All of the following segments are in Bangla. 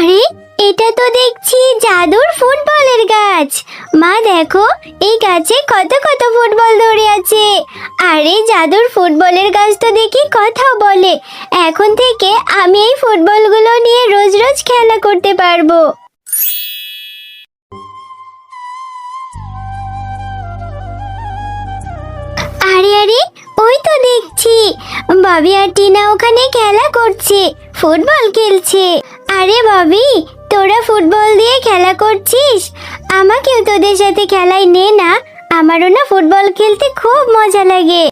আরে, এটা তো দেখছি জাদুর ফুটবলের গাছ। মা দেখো, এই গাছে কত কত ফুটবল ধরে আছে। আরে, জাদুর ফুটবলের গাছ তো দেখি কথাও বলে। এখন থেকে আমি এই ফুটবলগুলো নিয়ে রোজ রোজ খেলা করতে পারবো। আরে আরে, ওই তো দেখছি ববি আর টিনা ওখানে খেলা করছে, ফুটবল খেলছে। আরে ববি, তোরা ফুটবল দিয়ে খেলা করছিস? আমাকেও তোদের সাথে খেলায় নে না, আমারও না ফুটবল খেলতে খুব মজা লাগে।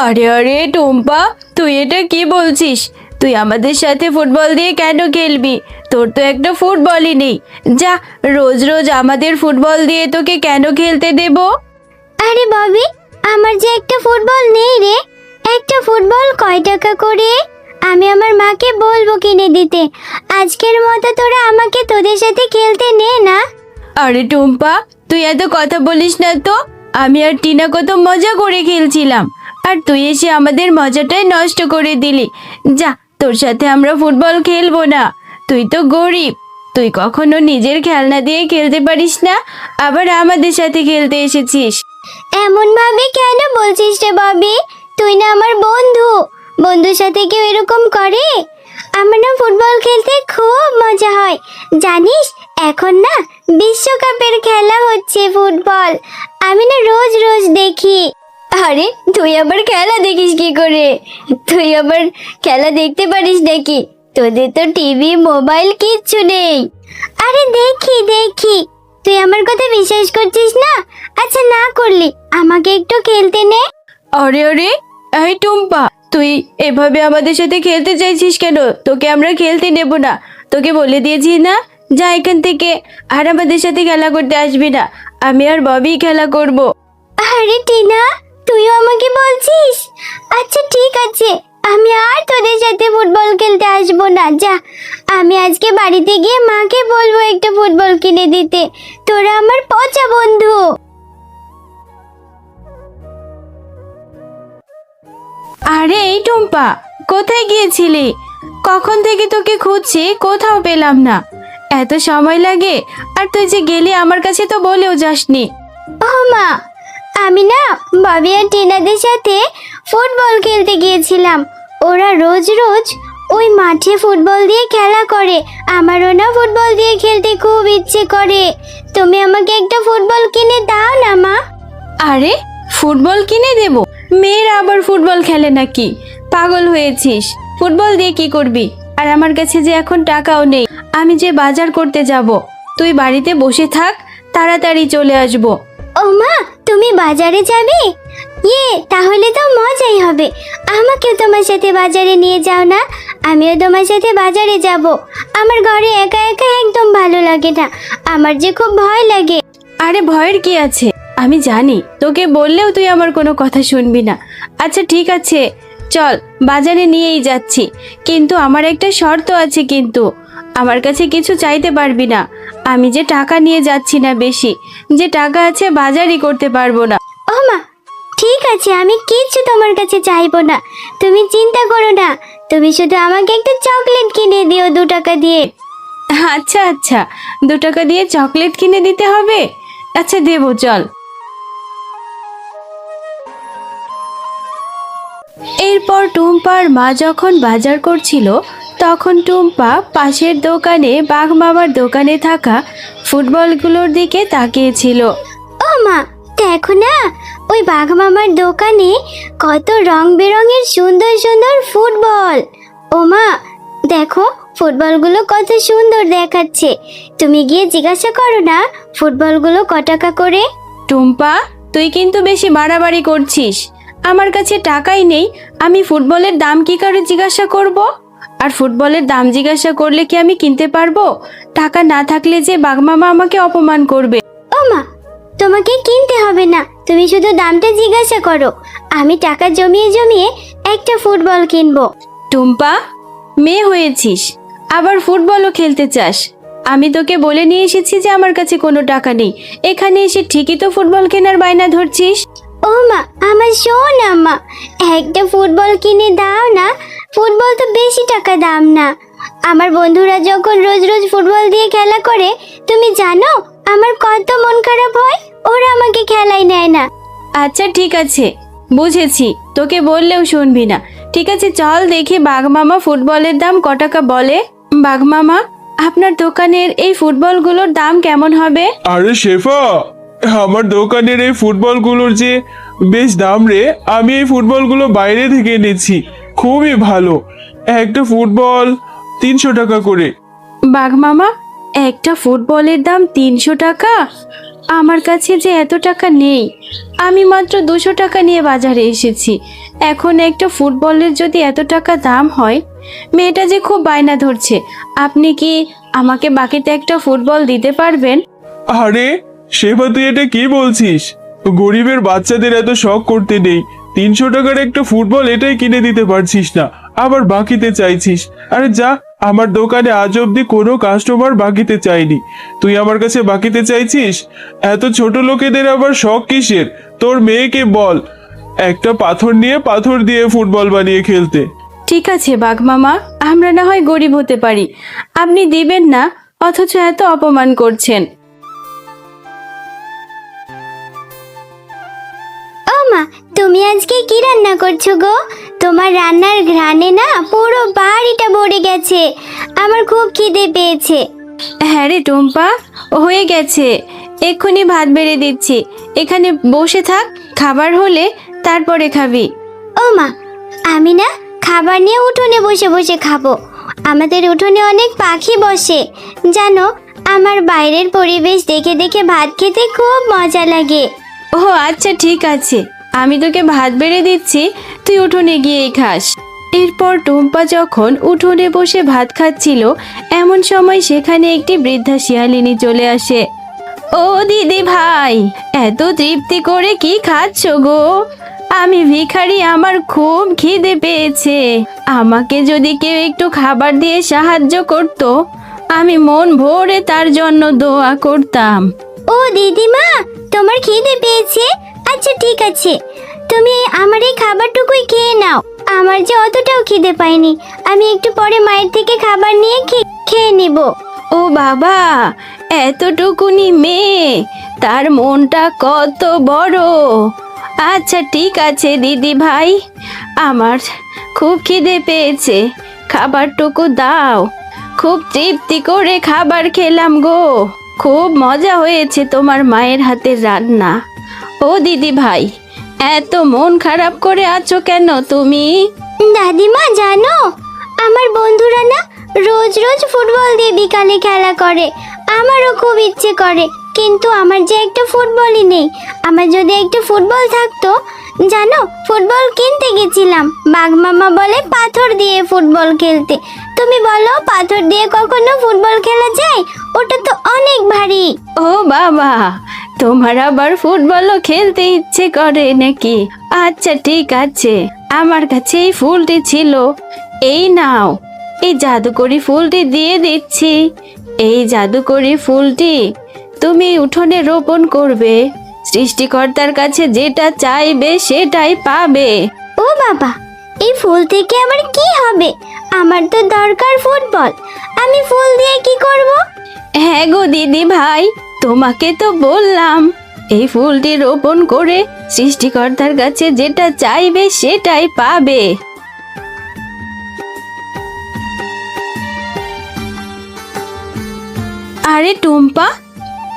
আরে আরে টুম্পা, তুই এটা কি বলছিস? তুই আমাদের সাথে ফুটবল দিয়ে কেন খেলবি? তোর তো একটা ফুটবলই নেই। যা, রোজ রোজ আমাদের ফুটবল দিয়ে তোকে কেন খেলতে দেব? আরে ববি, আমার যে একটা ফুটবল নেই রে। একটা ফুটবল কয় টাকা করে? আমি আমার মাকে বলবো কিনে দিতে। আজকের মতো তোরা আমাকে তোদের সাথে খেলতে নে না। আরে টুম্পা, তুই এত কথা বলিস না তো। আমি আর টিনা কত মজা করে খেলছিলাম, আর তুই এসে আমাদের মজাটাই নষ্ট করে দিলি। যা, তোর সাথে আমরা ফুটবল খেলবো না। তুই তো গরিব, তুই কখনো নিজের খেলনা দিয়ে খেলতে পারিস না, আবার আমাদের সাথে খেলতে এসেছিস। এমন ভাবে কেন বলছিস রে ববি? তুই না আমার বন্ধু, বন্ধুর সাথে কেউ এরকম করে? আমার না ফুটবল খেলতে খুব মজা হয়। জানিস, এখন না বিশ্বকাপের খেলা হচ্ছে ফুটবল। আমি না রোজ রোজ দেখি। আরে, তুই আবার খেলা দেখিস কি করে? তুই আবার খেলা দেখতে পারিস নাকি? তোদের তো টিভি মোবাইল কিচ্ছু নেই। আরে দেখি দেখি, তুই আমার কথা বিশ্বাস করছিস না? আচ্ছা, না করলি আমাকে একটু খেলতে নে। আরে আরে, এই টুম্পা, তুই এভাবে আমাদের সাথে খেলতে চাইছিস কেন? তোকে আমরা খেলতে নেব না। তোকে বলে দিয়েছি না, যা এখান থেকে, আর আমাদের সাথে খেলা করতে আসবি না। আমি আর ববি খেলা করব। আরে টিনা, তুইও আমাকে বলছিস? আচ্ছা ঠিক আছে, আমি আর তোদের সাথে ফুটবল খেলতে আসবো না। যা, আমি আজকে বাড়িতে গিয়ে মাকে বলবো একটা ফুটবল কিনে দিতে। তোরা আমার পচা বন্ধু। আরে এই টুম্পা, কোথায় গিয়েছিলি? কখন থেকে তোকে খুঁজছি, কোথাও পেলাম না। এত সময় লাগে? আর তুই যে গেলি আমার কাছে তো বলেও যাসনি। ও মা, আমি না ববি আর টিনাদের সাথে ফুটবল খেলতে গিয়েছিলাম। ওরা রোজ রোজ ওই মাঠে ফুটবল দিয়ে খেলা করে। আমারও না ফুটবল দিয়ে খেলতে খুব ইচ্ছে করে। তুমি আমাকে একটা ফুটবল কিনে দাও না মা। আরে, ফুটবল কিনে দেব? মেয়েরা আবার ফুটবল খেলে নাকি? পাগল হয়েছিস? ফুটবল দিয়ে কি করবি? আর আমার কাছে যে এখন টাকাও নেই, আমি যে বাজার করতে যাব। তুই বাড়িতে বসে থাক, তাড়াতাড়ি চলে আসবো। ও মা, তুমি বাজারে যাবে? তাহলে তো মজাই হবে। আমাকেও তোমার সাথে বাজারে নিয়ে যাও না, আমিও তোমার সাথে বাজারে যাব। আমার ঘরে একা একা একদম ভালো লাগে না, আমার যে খুব ভয় লাগে। আরে ভয়ের কি আছে? আমি জানি তোকে বললেও তুই আমার কোনো কথা শুনবি না। আচ্ছা ঠিক আছে, চল, বাজারে নিয়েই যাচ্ছি। কিন্তু আমার একটা শর্ত আছে। কিন্তু আমার কাছে কিছু চাইতে পারবি না। আমি যে টাকা নিয়ে যাচ্ছি না বেশি, যে টাকা আছে বাজারই করতে পারবো না। ও মা, ঠিক আছে, আমি কিচ্ছু তোমার কাছে চাইবো না। তুমি চিন্তা করো না, তুমি শুধু আমাকে একটা চকলেট কিনে দিও 2 টাকা দিয়ে। আচ্ছা আচ্ছা, 2 টাকা দিয়ে চকলেট কিনে দিতে হবে? আচ্ছা দেবো, চল। এরপর টুম্পার মা যখন বাজার করছিল, তখন টুম্পা পাশের দোকানে বাঘ মামার দোকানে থাকা ফুটবলগুলোর দিকে তাকিয়েছিল। ও মা, দেখো না, ওই বাঘ মামার দোকানে কত রং বেরঙের সুন্দর সুন্দর ফুটবল। ও মা, দেখো ফুটবলগুলো কত সুন্দর দেখাচ্ছে। তুমি গিয়ে জিজ্ঞাসা করো না ফুটবলগুলো ক টাকা করে। টুম্পা, তুই কিন্তু বেশি বাড়াবাড়ি করছিস। আমার কাছে টাকাই নেই, আমি ফুটবলের দাম কি করে জিজ্ঞাসা করব? আর ফুটবলের দাম জিজ্ঞাসা করলে কি আমি কিনতে পারবো? টাকা না থাকলে যে বাঘমামা আমাকে অপমান করবে। ও মা, তোমাকে কিনতে হবে না, তুমি শুধু দামটা জিজ্ঞাসা করো। আমি টাকা জমিয়ে জমিয়ে একটা ফুটবল কিনবো। টুম্পা, মেয়ে হয়েছিস, আবার ফুটবলও খেলতে চাস? আমি তোকে বলে নিয়ে এসেছি যে আমার কাছে কোনো টাকা নেই। এখানে এসে ঠিকই তো ফুটবল কেনার বায়না ধরছিস। ও মা, আমার শোন আম্মা, একটা ফুটবল কিনে দাও না। ফুটবল তো বেশি টাকা দাম না, আমার বন্ধুরা যখন রোজ রোজ ফুটবল দিয়ে খেলা করে, তুমি জানো আমার কত মন খারাপ হয়। ওরা আমাকে খেলায় নেয় না। আচ্ছা ঠিক আছে, বুঝেছি, তোকে বললেও শুনবি না। ঠিক আছে, চল দেখি বাঘ মামা ফুটবলের দাম ক টাকা বলে। বাঘ মামা, আপনার দোকানের এই ফুটবলগুলোর দাম কেমন হবে? আরে শেফা, আমার দোকানের এই ফুটবলগুলোর যে বেশ দাম রে। আমি এই ফুটবলগুলো বাইরে থেকে এনেছি, খুবই ভালো। একটা ফুটবল 300 টাকা করে। বাঘ মামা, একটা ফুটবলের দাম 300 টাকা? আমার কাছে যে এত টাকা নেই। আমি মাত্র 200 টাকা নিয়ে বাজারে এসেছি। এখন একটা ফুটবলের যদি এত টাকা দাম হয়, মেয়েটা যে খুব বায়না ধরছে। আপনি কি আমাকে বাকিতে একটা ফুটবল দিতে পারবেন? আরে শেফা, তুই এটা কি বলছিস? গরিবের বাচ্চাদের এত শখ করতে নেই। 300 টাকার একটা ফুটবল এটাই কিনে দিতে পারছিস না, আবার বাকিতে চাইছিস? আরে যা, আমার দোকানে আজ অব্দি কোনো কাস্টমার বাকিতে চাইনি, তুই আমার কাছে বাকিতে চাইছিস? এত ছোট লোকেদের আবার শখ কিসের? তোর মেয়েকে বল একটা পাথর নিয়ে পাথর দিয়ে ফুটবল বানিয়ে খেলতে। ঠিক আছে বাঘ মামা, আমরা না হয় গরিব হতে পারি, আপনি দিবেন না, অথচ এত অপমান করছেন। ও মা, তুমি আজকে কি রান্না করছো গো? তোমার রান্নার ঘ্রাণে না পুরো বাড়িটা ভরে গেছে। আমার খুব খিদে পেয়েছে। হ্যাঁ রে টুম্পা, হয়ে গেছে, এক্ষুনি ভাত বেড়ে দিচ্ছি। এখানে বসে থাক, খাবার হলে তারপরে খাবি। ও মা, আমি না খাবার নিয়ে উঠোনে বসে বসে খাবো। আমাদের উঠোনে অনেক পাখি বসে জানো। আমার বাইরের পরিবেশ দেখে দেখে ভাত খেতে খুব মজা লাগে। ও আচ্ছা ঠিক আছে, আমি তোকে ভাত বেড়ে দিচ্ছি, তুই উঠোনে গিয়েই খাস। এরপর টুম্পা যখন উঠোনে বসে ভাত খাচ্ছিল, এমন সময় সেখানে একটি বৃদ্ধা শিয়ালিনী চলে আসে। ও দিদি ভাই, এত তৃপ্তি করে কি খাচ্ছ গো? আমি ভিখারি, আমার খুব খিদে পেয়েছে। আমাকে যদি কেউ একটু খাবার দিয়ে সাহায্য করত, আমি মন ভরে তার জন্য দোয়া করতাম। ও দিদিমা, তোমার খিদে পেয়েছে? আচ্ছা ঠিক আছে, তুমি আমার এই খাবারটুকুই খেয়ে নাও। আমার যে অতটাও খিদে পাইনি, আমি একটু পরে মায়ের থেকে খাবার নিয়ে খেয়ে নিব। ও বাবা, এতটুকুনি মেয়ে, তার মনটা কত বড়। আচ্ছা ঠিক আছে দিদি ভাই, আমার খুব খিদে পেয়েছে, খাবারটুকু দাও। খুব তৃপ্তি করে খাবার খেলাম গো, খুব মজা হয়েছে তোমার মায়ের হাতের রান্না। ও দিদি ভাই, এত মন খারাপ করে আছো কেন তুমি? দাদিমা জানো, আমার বন্ধুরা না রোজ রোজ ফুটবল দিয়ে বিকালে খেলা করে। আমারও খুব ইচ্ছে করে, কিন্তু আমার যে একটা ফুটবলই নেই। আমার যদি একটা ফুটবল থাকতো, জানো ফুটবল কিনতে গেছিলাম, বাঘ মামা বলে পাথর দিয়ে ফুটবল খেলতে। তুমি বলো পাথর দিয়ে কখনো ফুটবল খেলা যায়? ওটা তো অনেক ভারী। ও বাবা, তোমার আবার ফুটবলও খেলতে ইচ্ছে করে নাকি? আচ্ছা ঠিক আছে, আমার কাছে এই ফুলটি ছিল, এই নাও, এই জাদুকরি ফুলটি দিয়ে দিচ্ছি। এই জাদুকরি ফুলটি তুমি উঠোনে রোপণ করবে, সৃষ্টিকর্তার কাছে যেটা চাইবে সেটাই পাবে। ও বাবা, এই ফুল থেকে আমার কি হবে? আমার তো দরকার ফুটবল, আমি ফুল দিয়ে কি করব? হ্যাঁ গো দিদি ভাই, তোমাকে তো বললাম, এই ফুলটি রোপণ করে সৃষ্টিকর্তার কাছে যেটা চাইবে সেটাই পাবে। আরে টুম্পা,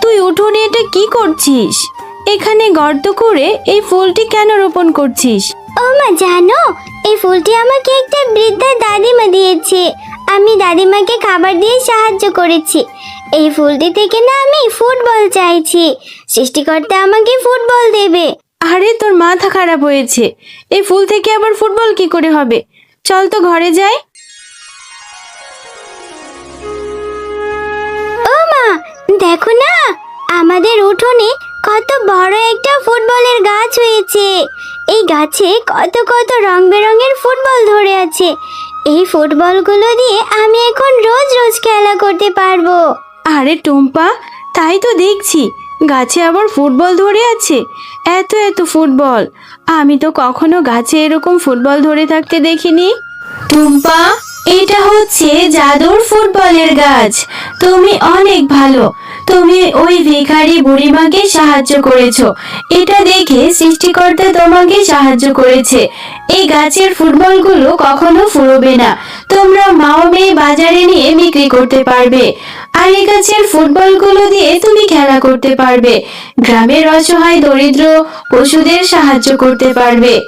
তুই উঠোনে এটা কি করছিস? এখানে গর্ত করে এই ফুলটি কেন রোপণ করছিস? ও মা জানো, এই ফুলটি আমাকে একটা বৃদ্ধা দাদিমা দিয়েছে। আমি দাদিমাকে খাবার দিয়ে সাহায্য করেছি। এই ফুলটি থেকে না আমি ফুটবল চাইছি, সৃষ্টিকর্তা আমাকে ফুটবল দেবে। আরে তোর মাথা খারাপ হয়েছে, এই ফুল থেকে আবার ফুটবল কি করে হবে? চল তো ঘরে যাই। ও মা, দেখো না, আমাদের উঠোনে কত বড় একটা ফুটবলের গাছ হয়েছে। এই গাছে কত কত রং বেরঙের ফুটবল ধরে আছে। এই ফুটবলগুলো দিয়ে আমি এখন রোজ রোজ খেলা করতে পারবো। আরে টুম্পা, তাই তো দেখছি, গাছে আবার ফুটবল ধরে আছে। এত এত ফুটবল, আমি তো কখনো গাছে এরকম ফুটবল ধরে থাকতে দেখিনি। টুম্পা, এটা হচ্ছে জাদুর ফুটবলের গাছ। তুমি অনেক ভালো। তুমি ওই ভিখারি বুড়িমাকে সাহায্য করেছো। এটা দেখে সৃষ্টিকর্তা তোমাকে সাহায্য করেছে। এই গাছের ফুটবলগুলো কখনো ফুরবে না। তোমরা মা ও মেয়ে বাজারে নিয়ে বিক্রি করতে পারবে। আর এই গাছের ফুটবলগুলো দিয়ে তুমি খেলা করতে পারবে। গ্রামের অসহায় দরিদ্র পশুদের সাহায্য করতে পারবে।